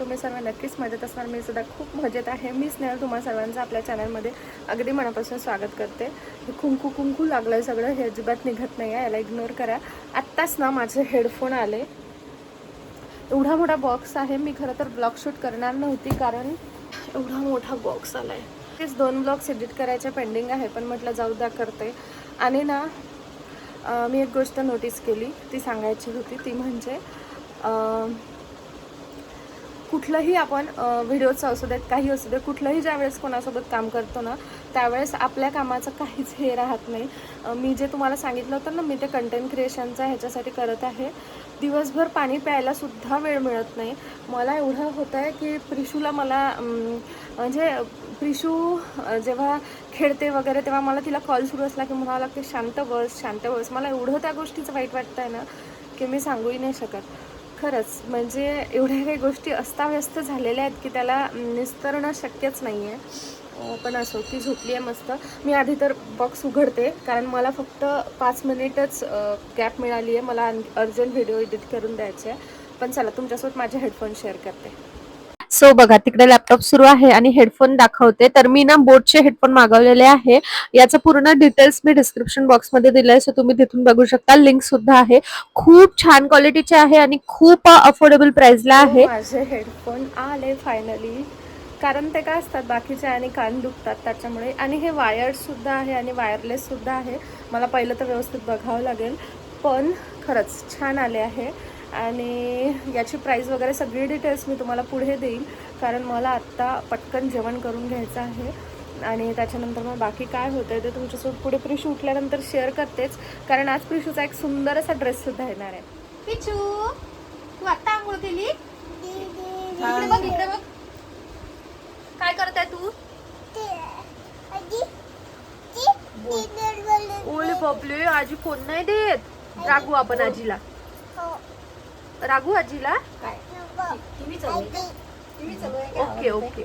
तुम्ही सर्व नक्कीच मजेत असणार. मी सुद्धा खूप मजेत आहे. मी स्नेहल तुम्हा सर्वांचं आपल्या चॅनलमध्ये अगदी मनापासून स्वागत करते. हे कुंकू लागलं आहे सगळं, हे अजिबात निघत नाही आहे, याला इग्नोर करा. आत्ताच ना माझे हेडफोन आले. एवढा मोठा बॉक्स आहे. मी खरं तर ब्लॉग शूट करणार नव्हती कारण एवढा मोठा बॉक्स आला आहे. तेच 2 ब्लॉग्स एडिट करायचे पेंडिंग आहे, पण म्हटलं जाऊ द्या करते. आणि ना मी एक गोष्ट नोटीस केली, ती सांगायची होती. ती म्हणजे कुठलंही आपण व्हिडिओचं असू देत, काही असू दे, कुठलंही ज्यावेळेस कोणासोबत काम करतो ना त्यावेळेस आपल्या कामाचं काहीच हे राहत नाही. मी जे तुम्हाला सांगितलं होतं ना, मी ते कंटेंट क्रिएशनचं ह्याच्यासाठी करत आहे. दिवसभर पाणी प्यायलासुद्धा वेळ मिळत नाही. मला एवढं होतं आहे की प्रिशूला मला म्हणजे प्रिशू जेव्हा खेळते वगैरे तेव्हा मला तिला कॉल सुरू असला की म्हणावं लागते शांत बस. मला एवढं त्या गोष्टीचं वाईट वाटतं आहे ना की मी सांगूही नाही शकत. खरंच म्हणजे एवढ्या काही गोष्टी अस्ताव्यस्त झालेल्या आहेत की त्याला निस्तरणं शक्यच नाही आहे. पण असो, ती झोपली आहे मस्त. मी आधी तर बॉक्स उघडते कारण मला फक्त 5 मिनिटच गॅप मिळाली आहे. मला अर्जंट व्हिडिओ एडिट करून द्यायचे आहे. पण चला तुमच्यासोबत माझे हेडफोन शेअर करते. सो बघा, तिकडे लॅपटॉप सुरू आहे आणि हेडफोन दाखवते. तर मी ना बोटचे हेडफोन मागवलेले आहे. याचं पूर्ण डिटेल्स मी डिस्क्रिप्शन बॉक्समध्ये दिलंय, सो तुम्ही तिथून बघू शकता. लिंक सुद्धा आहे. खूप छान क्वालिटीचे आहे आणि खूप अफोर्डेबल प्राइसला आहे. माझे हेडफोन आले फायनली. कारण ते काय असतात बाकीचे आणि कान दुखतात त्याच्यामुळे. आणि हे वायर्ड सुद्धा आहे आणि वायरलेस सुद्धा आहे. मला पहिलं तर व्यवस्थित बघावं लागेल, पण खरंच छान आले आहे. आणि याची प्राईस वगैरे सगळी डिटेल्स मी तुम्हाला पुढे देईन कारण मला आत्ता पटकन जेवण करून घ्यायचं आहे. आणि त्याच्यानंतर मग बाकी काय होतं आहे ते तुमच्यासोबत पुढे प्रिशू उठल्यानंतर शेअर करतेच. कारण आज प्रिशूचा एक सुंदर असा ड्रेससुद्धा येणार आहे. पिचू, तू आत्ता आंघोळ केली? इकडे बघ. काय करताय तू? ओले बापले, आजी फोन नाही देत. रागू आपण आजीला. रागू आजीला. ओके.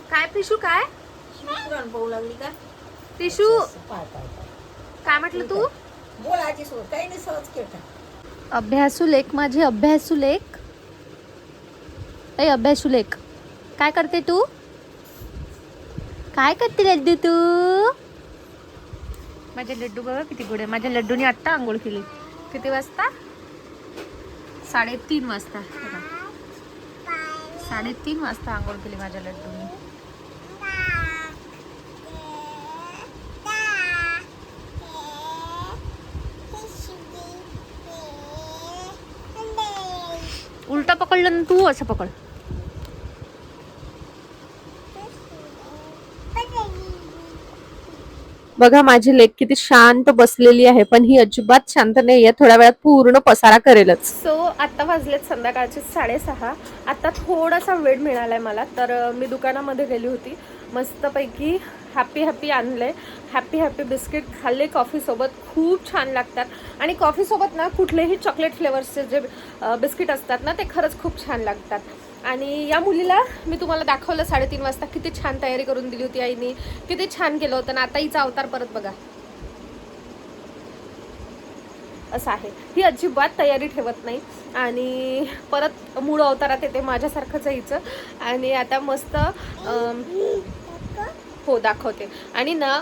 काय पिशू काय लागली का पिशू काय म्हटलं तू? बोल आजी सोबत काही नाही, सहज खेळता. अभ्यासू लेख, माझी अभ्यासू लेख. ए अभ्यासू लेख, काय करते तू? काय करते लड्डू तू? माझे लड्डू बघा किती गोड आहे. माझ्या लड्डूने आत्ता आंघोळ केली. किती वाजता? 3:30 वाजता. 3:30 वाजता आंघोळ केली माझ्या लड्डूने. उलटा पकडलं ना तू, असं पकड. बघा माझी लेक किती शांत बसलेली आहे, पण ही अजिबात शांत नाही आहे. थोड्या वेळात पूर्ण पसारा करेलच. सो आता वाजलेत संध्याकाळचे 6:30. आता थोडासा वेळ मिळालाय मला, तर मी दुकानामध्ये गेली होती. मस्तपैकी हॅपी आणले. हॅपी बिस्किट खाल्ले कॉफीसोबत. खूप छान लागतात. आणि कॉफीसोबत ना कुठलेही चॉकलेट फ्लेवर्सचे जे बिस्किट असतात ना ते खरंच खूप छान लागतात. आणि या मुलीला मी तुम्हाला दाखवलं 3:30 वाजता किती छान तयारी करून दिली होती आईने. किती छान केलं होतं ना. आता हिचा अवतार परत बघा असं आहे. ही अजिबात तयारी ठेवत नाही आणि परत मूळ अवतारात येते. माझ्यासारखंच आहे हिचं. आणि आता मस्त हो दाखवते. आणि ना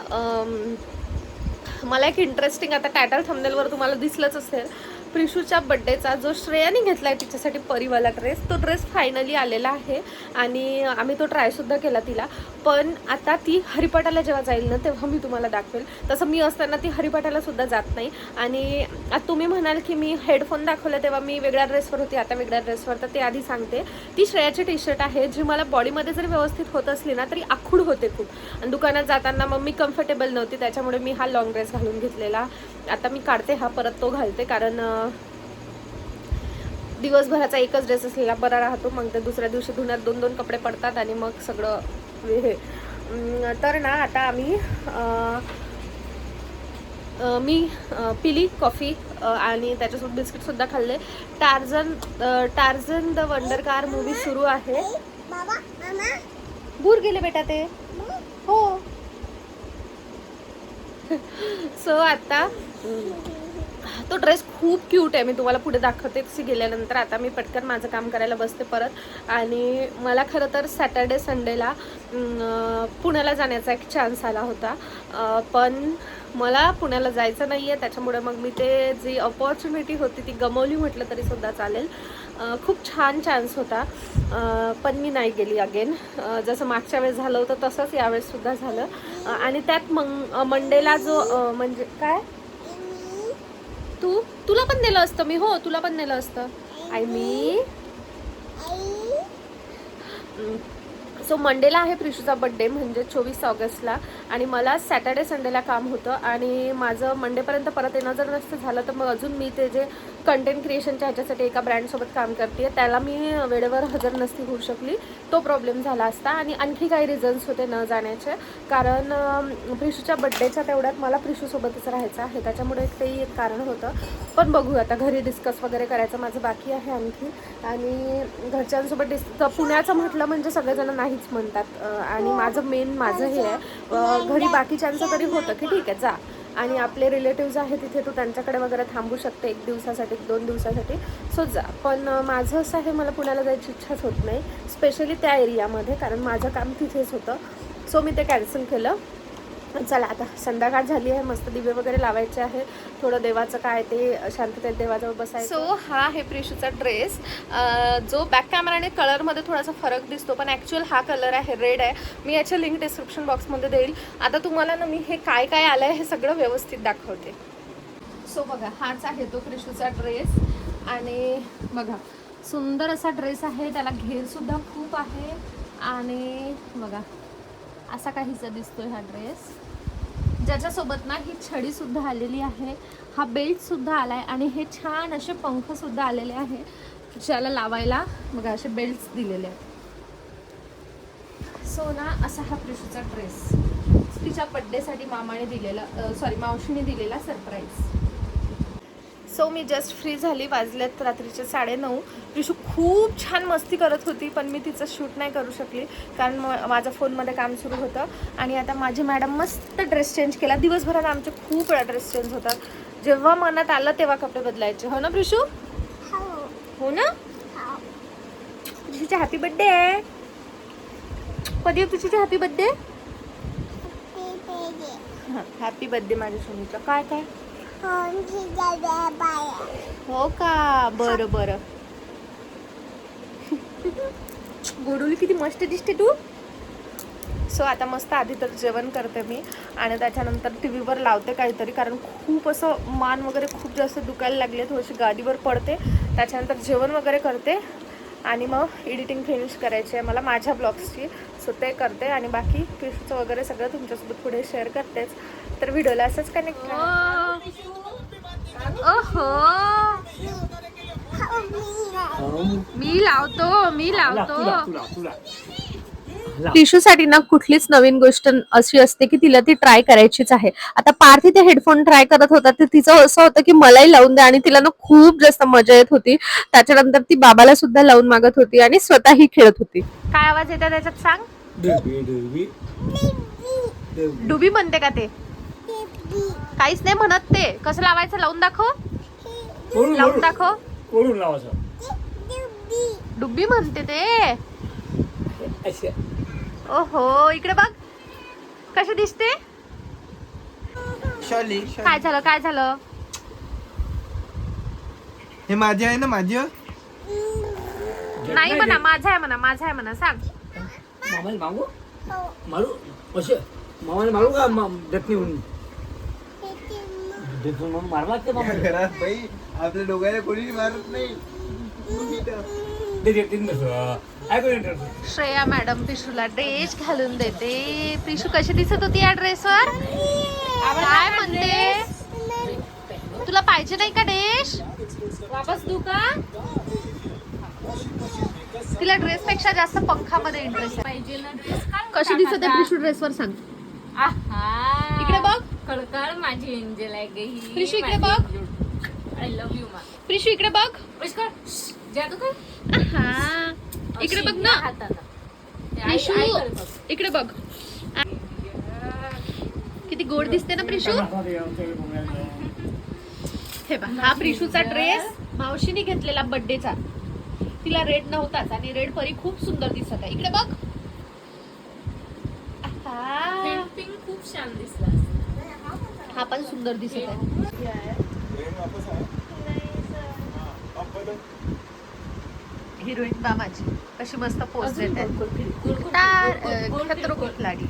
मला एक इंटरेस्टिंग, आता टायटल थंबनेलवर तुम्हाला दिसलंच असेल, प्रिशूच्या बड्डेचा जो श्रेयाने घेतला आहे तिच्यासाठी परीवाला ड्रेस, तो ड्रेस फायनली आलेला आहे. आणि आम्ही तो ट्रायसुद्धा केला तिला. पण आता ती हरिपाठाला जेव्हा जाईल ना तेव्हा मी तुम्हाला दाखवेल. तसं मी असताना ती हरिपाठाला सुद्धा जात नाही. आणि आता तुम्ही म्हणाल की मी हेडफोन दाखवलं तेव्हा मी वेगळ्या ड्रेसवर होती, आता वेगळ्या ड्रेसवर. तर ते आधी सांगते, ती श्रेयाची टी शर्ट आहे जी मला बॉडीमध्ये जरी व्यवस्थित होत असली ना तरी आखूड होते खूप. आणि दुकानात जाताना मग मी कम्फर्टेबल नव्हती, त्याच्यामुळे मी हा लॉंग ड्रेस घालून घेतलेला. आता मी काढते हा, परत तो घालते कारण दिवसभराचा एकच ड्रेस असलेला बरा राहतो. मग ते दुसऱ्या दिवशी धुण्यात 2 कपडे पडतात आणि मग सगळं हे. तर ना आता आम्ही मी पिली कॉफी आणि त्याच्यासोबत बिस्किटसुद्धा खाल्ले. Tarzan the wonder car movie सुरू आहे. दूर गेले बेटा ते. हो. सो आता तो ड्रेस खूप क्यूट आहे. मी तुम्हाला पुढे दाखवते तशी गेल्यानंतर. आता मी पटकन माझं काम करायला बसते परत. आणि मला खरं तर सॅटर्डे संडेला पुण्याला जाण्याचा एक चान्स आला होता, पण मला पुण्याला जायचं नाही आहे. त्याच्यामुळे मग मी ते जी अपॉर्च्युनिटी होती ती गमावली म्हटलं तरी सुद्धा चालेल. खूप छान चान्स होता, पण मी नाही गेली अगेन. जसं मागच्या वेळेस झालं होतं तसंच यावेळेससुद्धा झालं. आणि त्यात मंडेला जो म्हणजे काय, तुला पण नेलं असतं मी. हो, तुला पण नेलं असतं. सो मंडेला आहे प्रिशूचा बड्डे, म्हणजे 24 ऑगस्टला. आणि मला सॅटर्डे संडेला काम होतं आणि माझं मंडेपर्यंत परत येणं जर नसतं झालं तर मग अजून मी ते जे कंटेंट क्रिएशनच्या ह्याच्यासाठी एका ब्रँडसोबत काम करते त्याला मी वेळेवर हजर नसती होऊ शकली. तो प्रॉब्लेम झाला असता. आणि आणखी काही रिझन्स होते न जाण्याचे, कारण प्रिशूच्या बड्डेच्या तेवढ्यात मला प्रिशूसोबतच राहायचं आहे, त्याच्यामुळे तेही एक कारण होतं. पण बघू आता, घरी डिस्कस वगैरे करायचं माझं बाकी आहे आणखी. आणि घरच्यांसोबत पुण्याचं म्हटलं म्हणजे सगळेजण नाहीच म्हणतात. आणि माझं हे आहे, घरी बाकीच्यांचं तरी होतं की ठीक आहे जा, आणि आपले रिलेटिव्ज आहेत तिथे तू त्यांच्याकडे वगैरे थांबू शकते 1 दिवसासाठी 2 दिवसासाठी, सो जा. पण माझं असं आहे, मला पुण्याला जायची इच्छाच होत नाही, स्पेशली त्या एरियामध्ये, कारण माझं काम तिथेच होतं. सो मी ते कॅन्सल केलं. चला आता संध्याकाळ झाली आहे, मस्त दिवे वगैरे लावायचे आहे, थोडं देवाचं काय ते शांततेत देवाजवळ बसायचं. सो हा आहे प्रिशूचा ड्रेस, जो बॅक कॅमेराने कलरमध्ये थोडासा फरक दिसतो, पण ॲक्च्युअल हा कलर आहे, रेड आहे. मी याची लिंक डिस्क्रिप्शन बॉक्समध्ये देईल. आता तुम्हाला ना मी हे काय काय आलं आहे हे सगळं व्यवस्थित दाखवते. सो बघा, हाच आहे तो प्रिशूचा ड्रेस. आणि बघा, सुंदर असा ड्रेस आहे, त्याला घेरसुद्धा खूप आहे. आणि बघा असा काहीसा दिसतोय हा ड्रेस, ज्याच्यासोबत ना ही छडीसुद्धा आलेली आहे, हा बेल्टसुद्धा आला आहे, आणि हे छान असे पंखसुद्धा आलेले आहे ज्याला लावायला. बघा असे बेल्ट्स दिलेले आहेत. सो ना असा हा प्रिशूचा ड्रेस तिच्या बड्डेसाठी मावशीने दिलेला सरप्राईज. सो मी जस्ट फ्री झाली, वाजल्यात रात्रीचे 9:30. प्रिशू खूप छान मस्ती करत होती, पण मी तिचं शूट नाही करू शकली कारण माझ्या फोनमध्ये काम सुरू होतं. आणि आता माझी मॅडम मस्त ड्रेस चेंज केला. दिवसभरात आमचे खूप वेळा ड्रेस चेंज होतात, जेव्हा मनात आलं तेव्हा कपडे बदलायचे. हो ना प्रिशू? हो ना? तुझी हॅपी बर्थडे आहे. कधी आहे तुझी हॅपी बर्थडे? हॅपी बर्थडे माझ्या सोनीचा. काय काय? हो का? बरं बरं. गोडुली किती मस्त दिसते तू. सो आता मस्त आधी तर जेवण करते मी, आणि त्याच्यानंतर टी व्हीवर लावते काहीतरी, कारण खूप असं मान वगैरे खूप जास्त दुखायला लागले, थोडीशी गादीवर पडते. त्याच्यानंतर जेवण वगैरे करते आणि मग एडिटिंग फिनिश करायची आहे मला माझ्या ब्लॉग्सची, सो ते करते. आणि बाकी फिशचं वगैरे सगळं तुमच्यासोबत पुढे शेअर करतेच, तर व्हिडिओला असंच कनेक्ट करा. ओहो, मी लावतो. टिशूसाठी ना कुठलीच नवीन गोष्ट अशी असते की तिला ती ट्राय करायचीच आहे. आता पार्थ ते हेडफोन ट्राय करत होता, तर तिचं असं होतं की मलाही लावून द्या, आणि तिला ना खूप जास्त मजा येत होती. त्याच्यानंतर ती बाबाला सुद्धा लावून मागत होती आणि स्वतःही खेळत होती. काय आवाज येतो त्याच्यात सांग? डुबी म्हणते का ते? काहीच नाही म्हणत ते. कसं लावायचं लावून दाखव. लावून दाखव. डुबी म्हणते ते. ओहो, इकडे बघ कशी दिसते. काय झालं? हे माझे आहे ना, माझे नाही म्हणा, माझा आहे म्हणा सांग. मामाला मागू मारू असे मामाला मारू का दत्नी म्हणून मारला ते मामा घरात बाई आपल्या दोघांना कोणी मारत नाही. श्रेया मॅडम पिशूला ड्रेस घालून देते. पिशू कशी दिसत होती या ड्रेसवर? काय म्हणते? तुला पाहिजे नाही का ड्रेस? वापस देऊ का? तिला ड्रेस पेक्षा जास्त पंखामध्ये इंटरेस्ट पाहिजे ना. ड्रेस कशी दिसत आहे पिशू ड्रेसवर सांग. इकडे बघ. कळकळ माझी एंजल आहे गई. प्रिशू इकडे बघ. आय लव्ह यू मा. प्रिशू इकडे बघ. जादू कर. इकडे बघ ना. प्रिशू इकडे बघ. किती गोड दिसते ना प्रिशू. हे बघ, हा प्रिशूचा ड्रेस मावशीने घेतलेला बर्थडेचा. तिला रेड नव्हताच आणि रेड परी खूप सुंदर दिसत आहे. इकडे बघ. आहा. पिंक खूप छान दिसला. हा पण सुंदर दिसत आहे. हिरोईन मामाची कशी मस्त पोच देत आहे. खतरो खिलाडी.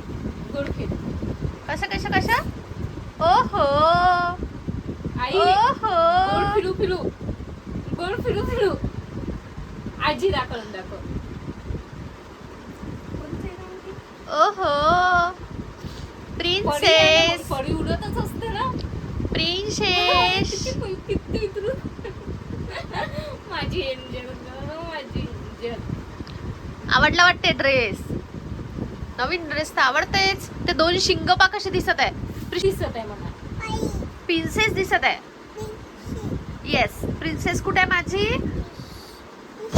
कशा ओहो आई ओहो गोल फिरू फिरू. गोल फिरू फिरू. आजी दाखवून दाखव. ओहो प्रिन्सेस परी उडतच असते ना. प्रिन्सेस. किती उतरू. माझी एंजल माझी एंजल. आवडला वाटते ड्रेस. नवीन ड्रेस तर आवडतेच. ते 2 शिंग पा कसे दिसत आहे. दिसत आहे मला. प्रिन्सेस दिसत आहे. येस प्रिन्सेस कुठे आहे माझी.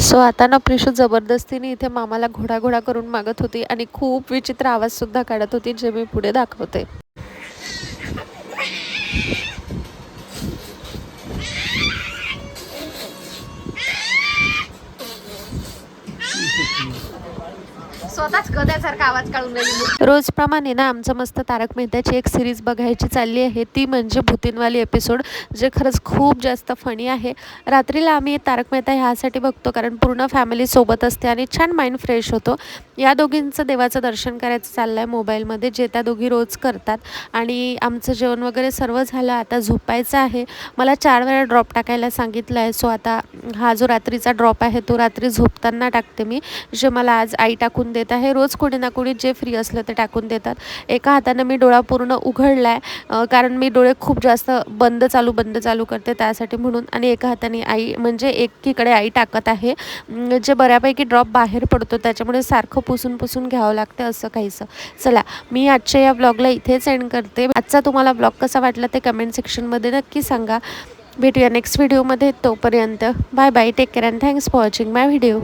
सो आता ना प्रिशू जबरदस्तीने इथे मामाला घोडा करून मागत होती आणि खूप विचित्र आवाज सुद्धा काढत होती, जे मी पुढे दाखवते. स्वतःच गद्यासारखा आवाज काढून राहिली. रोजप्रमाणे ना आमचं मस्त तारक मेहताची एक सिरीज बघायची चालली आहे, ती म्हणजे भूतीनवाली एपिसोड, जे खरंच खूप जास्त फनी आहे. रात्रीला आम्ही तारक मेहता ह्यासाठी बघतो कारण पूर्ण फॅमिली सोबत असते आणि छान माइंड फ्रेश होतो. या दोघींचं देवाचं दर्शन करायचं चाललं आहे मोबाईलमध्ये, जे त्या दोघी रोज करतात. आणि आमचं जेवण वगैरे सर्व झालं, आता झोपायचं आहे. मला 4 वेळा ड्रॉप टाकायला सांगितलं आहे. सो आता हा जो रात्रीचा ड्रॉप आहे तो रात्री झोपताना टाकते मी, जे मला आज आई टाकून देत आहे. रोज कोणी ना कोणी जे फ्री असलं ते टाकून देतात. एका हाताने मी डोळा पूर्ण उघडला आहे कारण मी डोळे खूप जास्त बंद चालू करते त्यासाठी म्हणून, आणि एका हाताने आई म्हणजे एकीकडे आई टाकत आहे, जे बऱ्यापैकी ड्रॉप बाहेर पडतो त्याच्यामुळे सारखं पुसून घ्यावं लागतं असं काहीसं. चला मी आजच्या या ब्लॉगला इथेच एंड करते. आजचा तुम्हाला ब्लॉग कसा वाटला ते कमेंट सेक्शनमध्ये नक्की सांगा. भेटूया नेक्स्ट व्हिडिओमध्ये. तोपर्यंत bye bye, take care and thanks for watching my video.